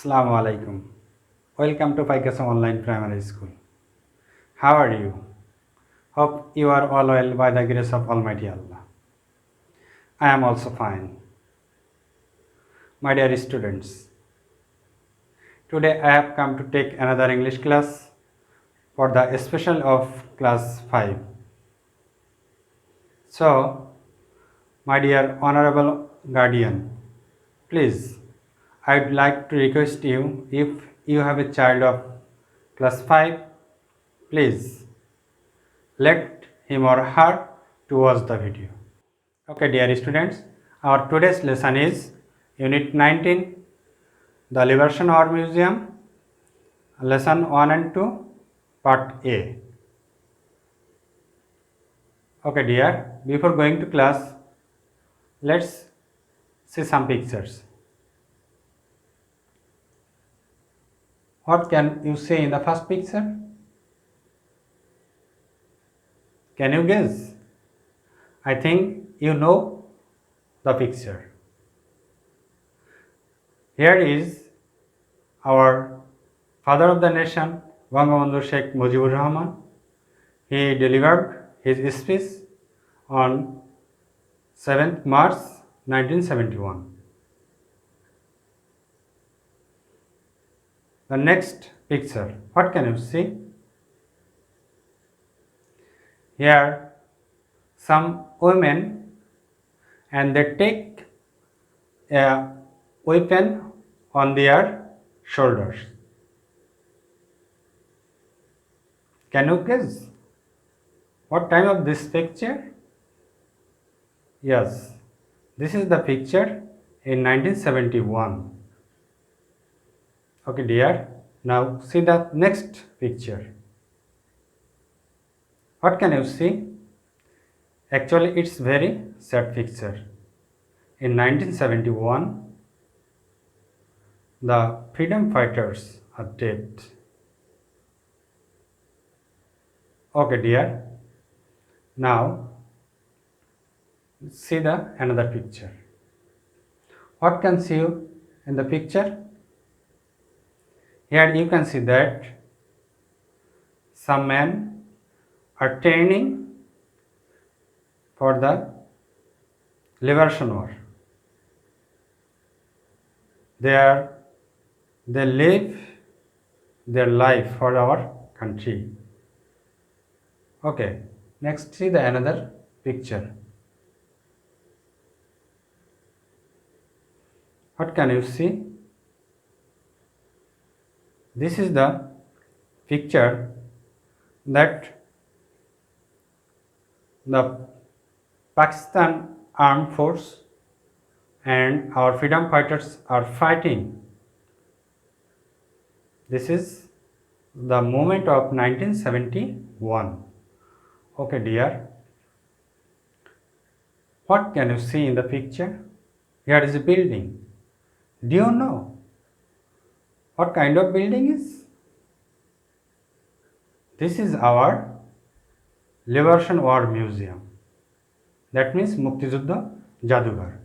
Assalamu alaikum. Welcome to Paikasam Online Primary School. How are you? Hope you are all well by the grace of Almighty Allah. I am also fine. My dear students, today I have come to take another English class for the special of class 5. So, my dear honorable guardian, please, I would like to request you, if you have a child of class 5, please let him or her to watch the video. Okay, dear students, our today's lesson is Unit 19, the Liberation War Museum, Lesson 1 and 2, Part A. Okay, dear, before going to class, let's see some pictures. What can you see in the first picture? Can you guess? I think you know the picture. Here is our father of the nation, Bangabandhu Sheikh Mujibur Rahman. He delivered his speech on 7th March 1971. The next picture, what can you see? Here some women, and they take a weapon on their shoulders. Can you guess what time of this picture? Yes, this is the picture in 1971. Okay, dear. Now see the next picture. What can you see? Actually, it's very sad picture. In 1971, the freedom fighters are dead. Okay, dear. Now see the another picture. What can see you in the picture? Here you can see that some men are training for the Liberation War. They live their life for our country. Okay, next see the another picture. What can you see? This is the picture that the Pakistan Armed Force and our freedom fighters are fighting. This is the moment of 1971. Okay, dear. What can you see in the picture? Here is a building. Do you know what kind of building is? This is our Liberation War Museum. That means Mukti Juddha Jadughar.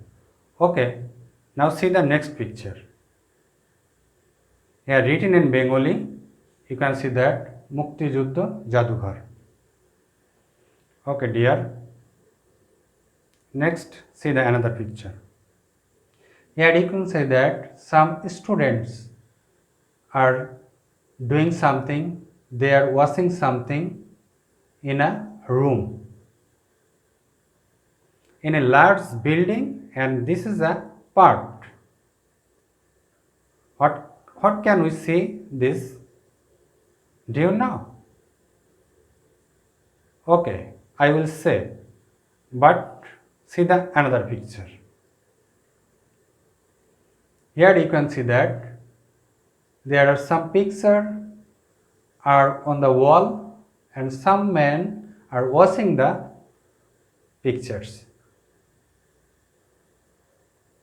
Okay, now see the next picture. Here written in Bengali, you can see that Mukti Juddha Jadughar. Okay, dear. Next, see the another picture. Here you can say that some students are doing something, they are washing something in a room, in a large building, and this is a part. What can we see this? Do you know? Okay, I will say, but see the another picture. Here you can see that there are some pictures are on the wall and some men are washing the pictures.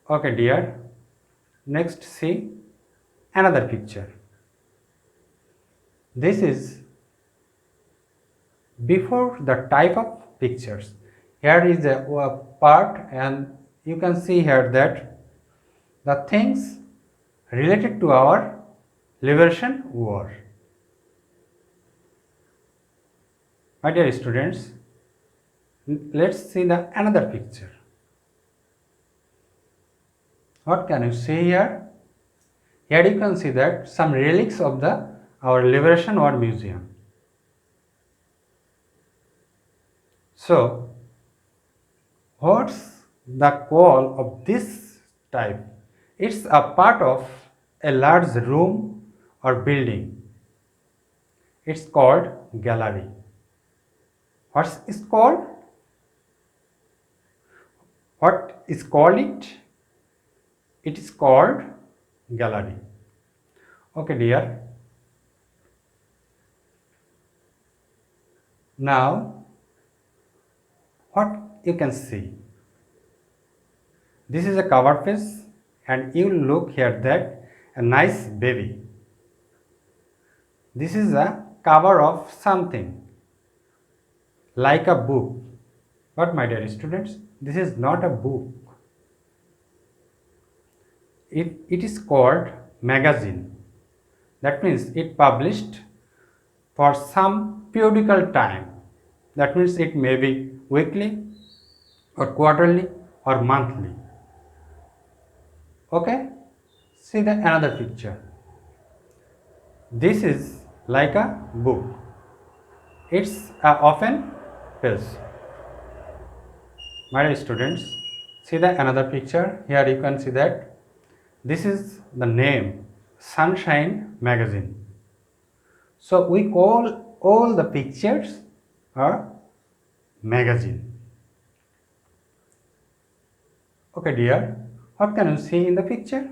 Okay, dear. Next, see another picture. This is before the type of pictures. Here is a part, and you can see here that the things related to our liberation war. My dear students, let's see the another picture. What can you see here? Here you can see that some relics of our Liberation War Museum. So, what's the call of this type? It's a part of a large room or building. It's called gallery. What is called? What is called it? It is called gallery. Okay, dear. Now, what you can see? This is a cover page, and you look here that a nice baby. This is a cover of something like a book. But my dear students, this is not a book. It is called magazine. That means it published for some periodical time. That means it may be weekly or quarterly or monthly. Okay? See the another picture. This is like a book. It's a open page. My dear students, see the another picture. Here you can see that this is the name Sunshine Magazine. So we call all the pictures a magazine. Okay, dear, what can you see in the picture?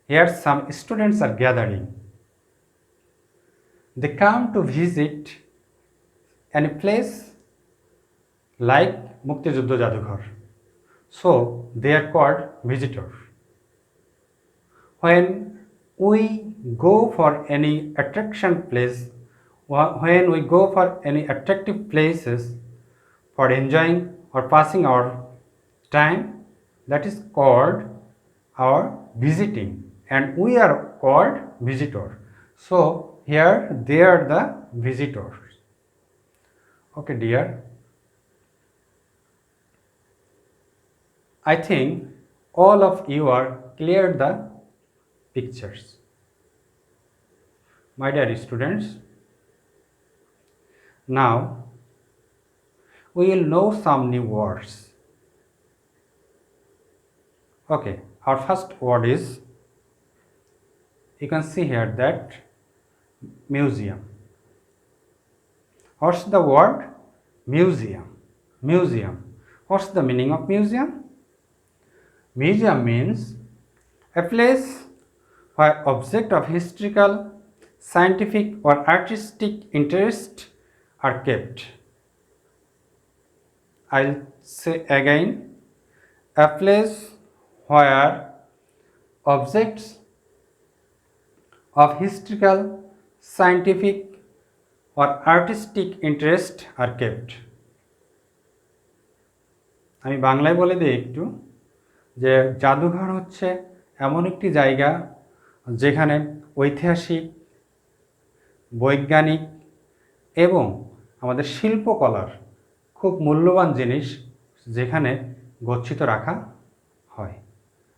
Here some students are gathering. They come to visit any place like Mukti Juddho Jadughar. So they are called visitors. When we go for any attraction place, when we go for any attractive places for enjoying or passing our time, that is called our visiting, and we are called visitors. So here they are the visitors. Okay, dear. I think all of you are clear the pictures. My dear students, now we will know some new words. Okay, our first word is, you can see here that museum. What's the word? Museum. Museum. What's the meaning of museum? Museum means a place where objects of historical, scientific or artistic interest are kept. I'll say again, a place where objects of historical, scientific or artistic interest are kept. আমি বাংলায় বলে দিই একটু, যে জাদুঘর হচ্ছে এমন একটি জায়গা যেখানে ঐতিহাসিক, বৈজ্ঞানিক এবং আমাদের শিল্পকলার খুব মূল্যবান জিনিস যেখানে গচ্ছিত রাখা হয়.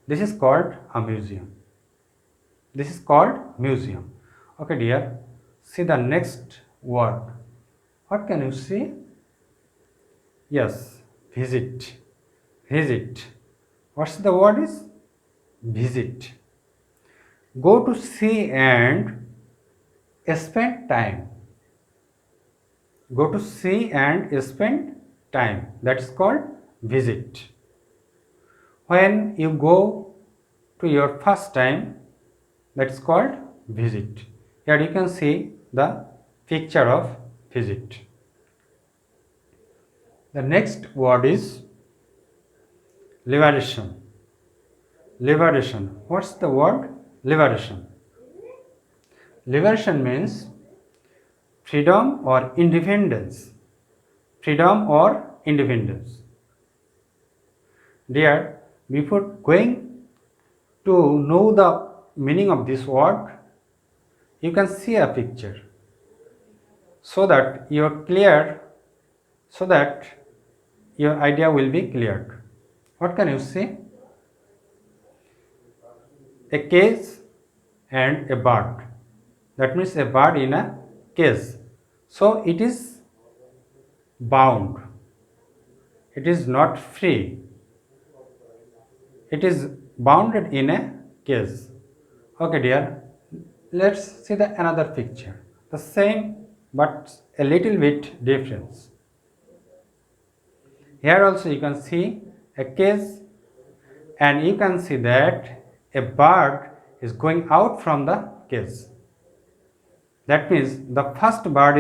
This is called a museum. This is called museum. Okay, dear. See the next word. What can you see? Yes, visit. Visit. What's the word is? Visit. Go to see and spend time. Go to see and spend time. That is called visit. When you go to your first time, that is called visit. Here you can see the picture of visit. The next word is liberation. Liberation. What's the word? Liberation. Liberation means freedom or independence. Freedom or independence. Dear, before going To know the meaning of this word, you can see a picture so that you are clear, so that your idea will be cleared. What can you see? A cage and a bird. That means a bird in a cage. So it is bound. It is not free. It is bounded in a cage. Okay, dear. Let's see the another picture. The same but a little bit difference. Here also you can see a cage, and you can see that a bird is going out from the cage. That means the first bird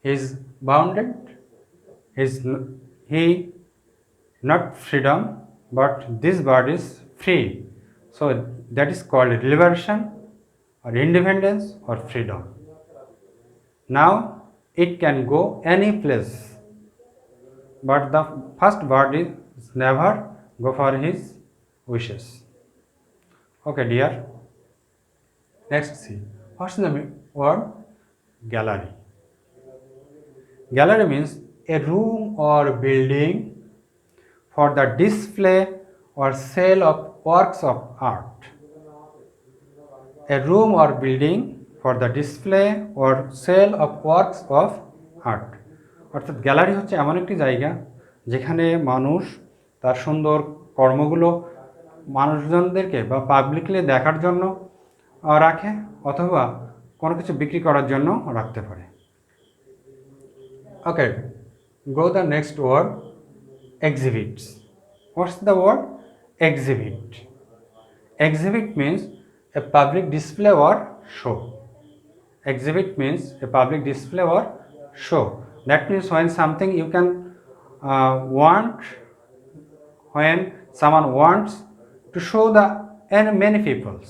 is bounded, he not freedom, but this bird is free. So that is called liberation or independence or freedom. Now it can go any place, but the first bird is never go for his wishes. Okay, dear. Next, see. What's the word? Gallery. Gallery means a room or building for the display or sale of works of art. A room or building for the display or sale of works of art. অর্থাৎ gallery হচ্ছে এমন একটি জায়গা যেখানে মানুষ তার সুন্দর কর্মগুলো মানুষজনদেরকে বা পাবলিকলি দেখার জন্য রাখে, অথবা কোনো কিছু বিক্রি করার জন্য রাখতে পারে। Okay, go the next word, exhibits. What's the word? Exhibit. Exhibit means a public display or show. Exhibit means a public display or show. That means when something you can when someone wants to show the many peoples,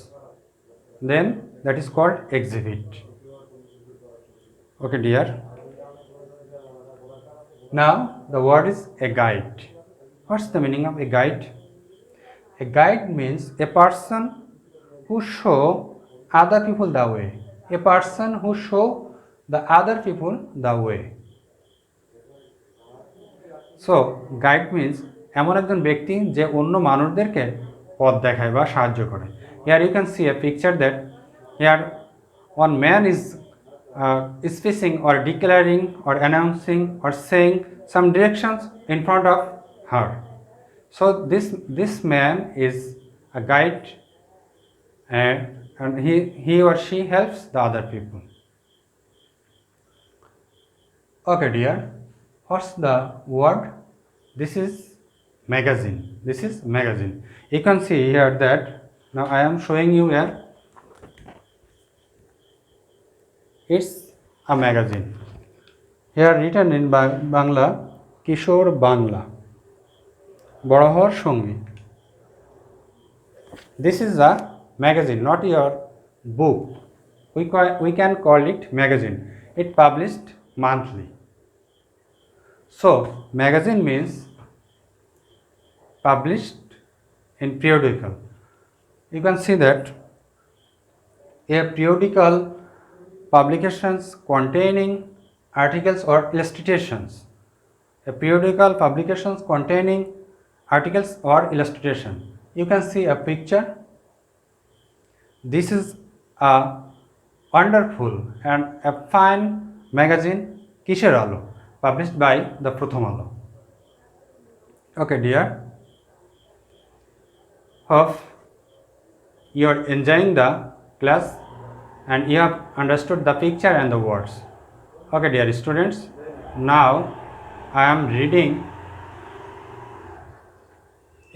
then that is called exhibit. Okay, dear. Now the word is a guide. What's the meaning of a guide? A guide means a person who show other people the way. A person who show the other people the way. So guide means এমন একজন ব্যক্তি যে অন্য মানুষদেরকে পথ দেখায় বা সাহায্য করে। Here you can see a picture that here one man is speaking or declaring or announcing or saying some directions in front of her. So this man is a guide, and he or she helps the other people. Okay, dear. What's the word? This is magazine. This is magazine. You can see here that now I am showing you here. It's a magazine. Here written in Bangla, Kishor Bangla. বড় হওয়ার সঙ্গী. This is a magazine, not your book. We can call it magazine. It published monthly. So magazine means published in periodical. You can see that a periodical publications containing articles or illustrations. A periodical publications containing articles or illustration. You can see a picture. This is a wonderful and a fine magazine, Kisher Alo, published by the Prothom Alo. Okay, dear. Hope you are enjoying the class and you have understood the picture and the words. Okay, dear students. Now I am reading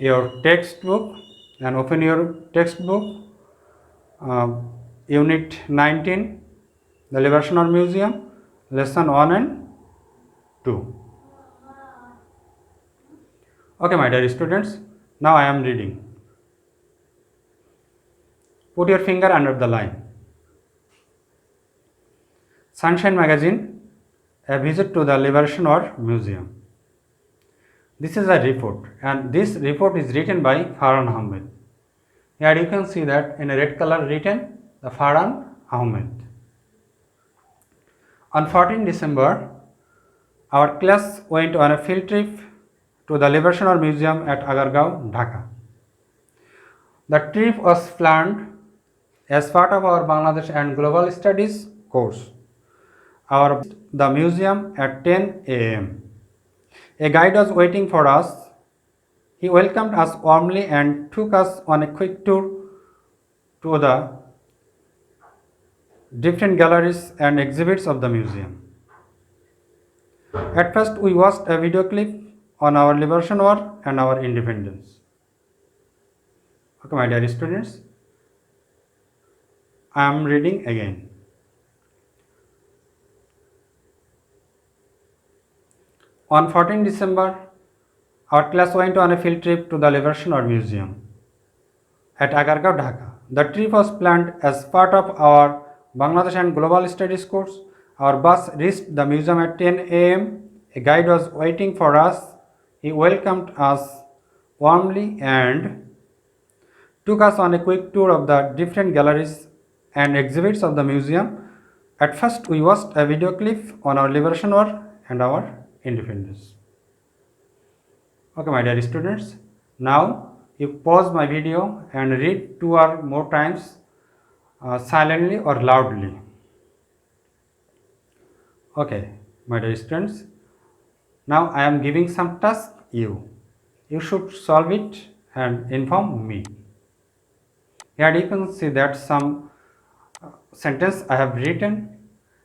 your textbook, and open your textbook, unit 19, the Liberation or Museum, lesson 1 and 2. Okay, my dear students, now I am reading. Put your finger under the line. Sunshine Magazine, a visit to the Liberation or Museum. This is a report, and this report is written by Farhan Ahmed. Here you can see that in a red color written the Farhan Ahmed. On 14 December, our class went on a field trip to the Liberation War Museum at Agargaon, Dhaka. The trip was planned as part of our Bangladesh and Global Studies course. Our the museum at 10 a.m. A guide was waiting for us. He welcomed us warmly and took us on a quick tour to the different galleries and exhibits of the museum. At first, we watched a video clip on our Liberation War and our independence. Okay, my dear students, I am reading again. On 14 December, our class went on a field trip to the Liberation War Museum at Agargaon, Dhaka. The trip was planned as part of our Bangladesh and Global Studies course. Our bus reached the museum at 10 a.m. A guide was waiting for us. He welcomed us warmly and took us on a quick tour of the different galleries and exhibits of the museum. At first, we watched a video clip on our Liberation War and our independence. Okay, my dear students, now you pause my video and read 2 or more times silently or loudly. Okay, my dear students, now I am giving some task you. You should solve it and inform me. Here you can see that some sentence I have written,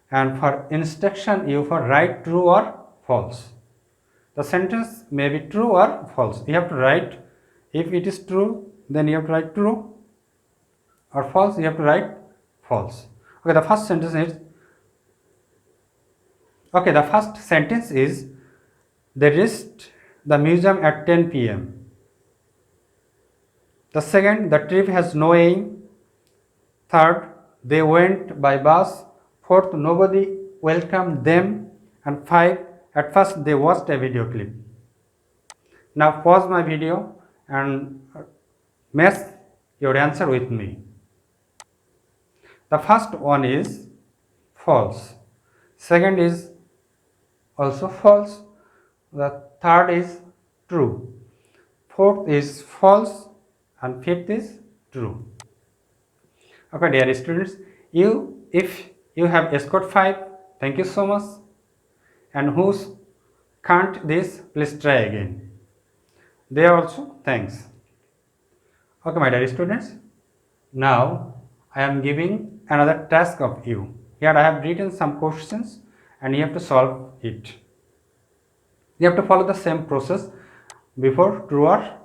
and for instruction you for write true or false. The sentence may be true or false. You have to write. If it is true, then you have to write true, or false, you have to write false. Okay, the first sentence is they reached the museum at 10 p.m. The second, the trip has no aim. Third, they went by bus. Fourth, nobody welcomed them. And 5, at first they watched a video clip. Now pause my video and match your answer with me. The first one is false. Second is also false. The third is true. Fourth is false and fifth is true. Okay, dear students, if you have scored 5, thank you so much. And who's can't this, please try again. There also thanks. Okay, my dear students, now I am giving another task of you. Here I have written some questions and you have to solve it. You have to follow the same process before true or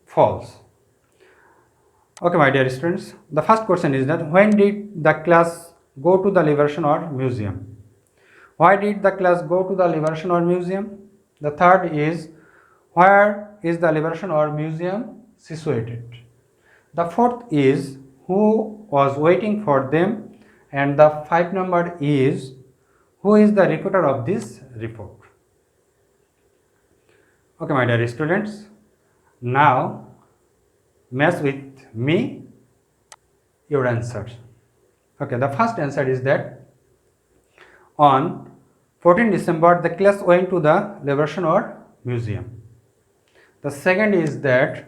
false. Okay, my dear students, the first question is that when did the class go to the Liberation War Museum? Why did the class go to the Liberation War Museum? The third is, where is the Liberation War Museum situated? The fourth is, who was waiting for them? And the 5 number is, who is the reporter of this report? Okay, my dear students, now match with me your answers. Okay, the first answer is that on 14 December the class went to the Liberation War Museum. The second is that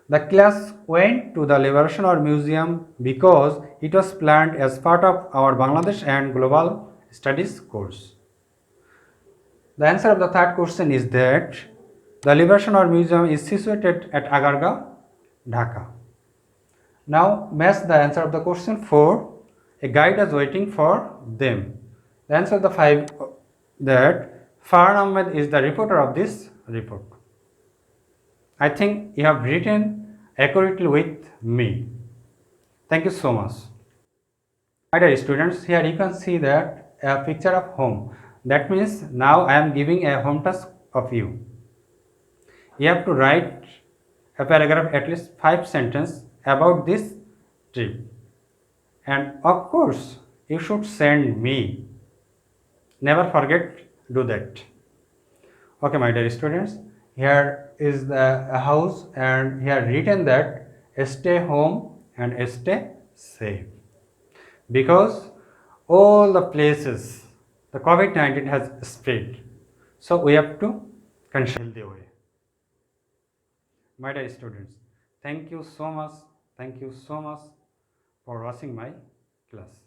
the class went to the Liberation War Museum because it was planned as part of our Bangladesh and Global Studies course. The answer of the third question is that the Liberation War Museum is situated at Agargaon, Dhaka. Now match the answer of the question 4. A guide is waiting for them. The answer of the 5, that Farhan Ahmed is the reporter of this report. I think you have written accurately with me. Thank you so much. My dear students, here you can see that a picture of home. That means now I am giving a home task of you. You have to write a paragraph, at least 5 sentences about this trip. And of course, you should send me. Never forget, do that. Okay, my dear students, here is a house and here written that stay home and stay safe, because all the places the COVID-19 has spread, so we have to control the way. My dear students, thank you so much for watching my class.